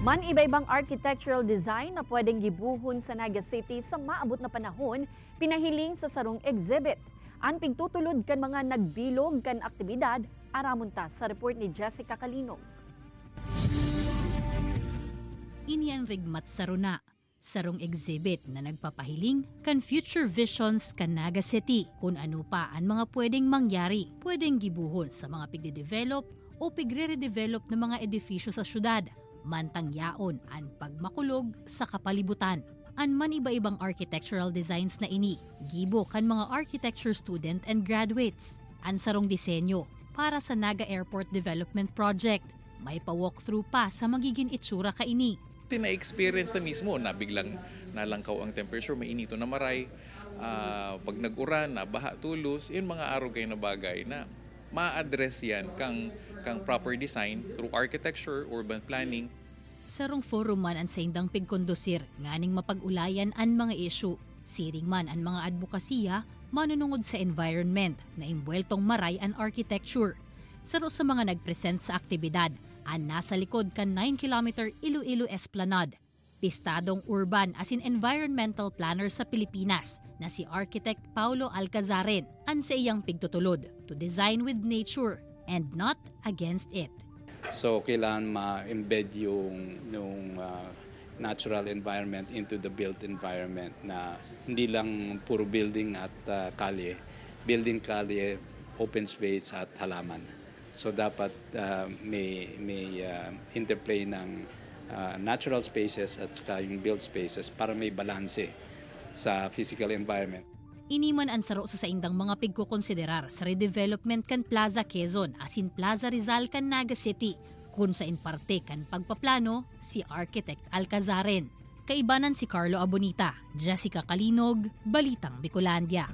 Man iba-ibang architectural design na pwedeng gibuhon sa Naga City sa maabot na panahon, pinahiling sa sarong exhibit. Ang pigtutulod kan mga nagbilog kan aktibidad, aramon ta sa report ni Jessica Calinog. Iniang rigmat saruna, sarong exhibit na nagpapahiling kan future visions kan Naga City kung ano pa ang mga pwedeng mangyari, pwedeng gibuhon sa mga pigde-develop o pigre-redevelop ng mga edifisyo sa syudad, mantang yaon ang pagmakulog sa kapalibutan. An man iba-ibang architectural designs na ini, gibo kan mga architecture student and graduates. An sarong disenyo para sa Naga Airport Development Project. May pa-walkthrough pa sa magiging itsura ka ini. Na-experience na mismo na biglang nalangkaw ang temperature, mainito na maray, pag nag-uran, na baha tulos, yun mga arugay na bagay na ma-address yan kang proper design through architecture, urban planning. Sarong forum man ang saindang pigkondusir, nganing mapag-ulayan ang mga issue. Siring man ang mga advokasya, manunungod sa environment na imbweltong maray ang architecture. Saro sa mga nagpresent sa aktibidad, ang nasa likod kan 9-kilometer Iloilo Esplanade. Pistadong urban as in environmental planner sa Pilipinas na si Architect Paulo Alcazaren ang sa iyang pigtutulod to design with nature and not against it. So kailangan ma-embed yung natural environment into the built environment na hindi lang puro building at kalye, building kalye, open space at halaman. So dapat may interplay ng natural spaces at saka yung built spaces para may balanse sa physical environment. Iniman ang saro sa saindang mga pigkukonsiderar sa redevelopment kan Plaza Quezon asin Plaza Rizal kan Naga City kung sa inparte kan pagpaplano si Architect Alcazaren. Kaibanan si Carlo Abonita, Jessica Calinog, Balitang Bicolandia.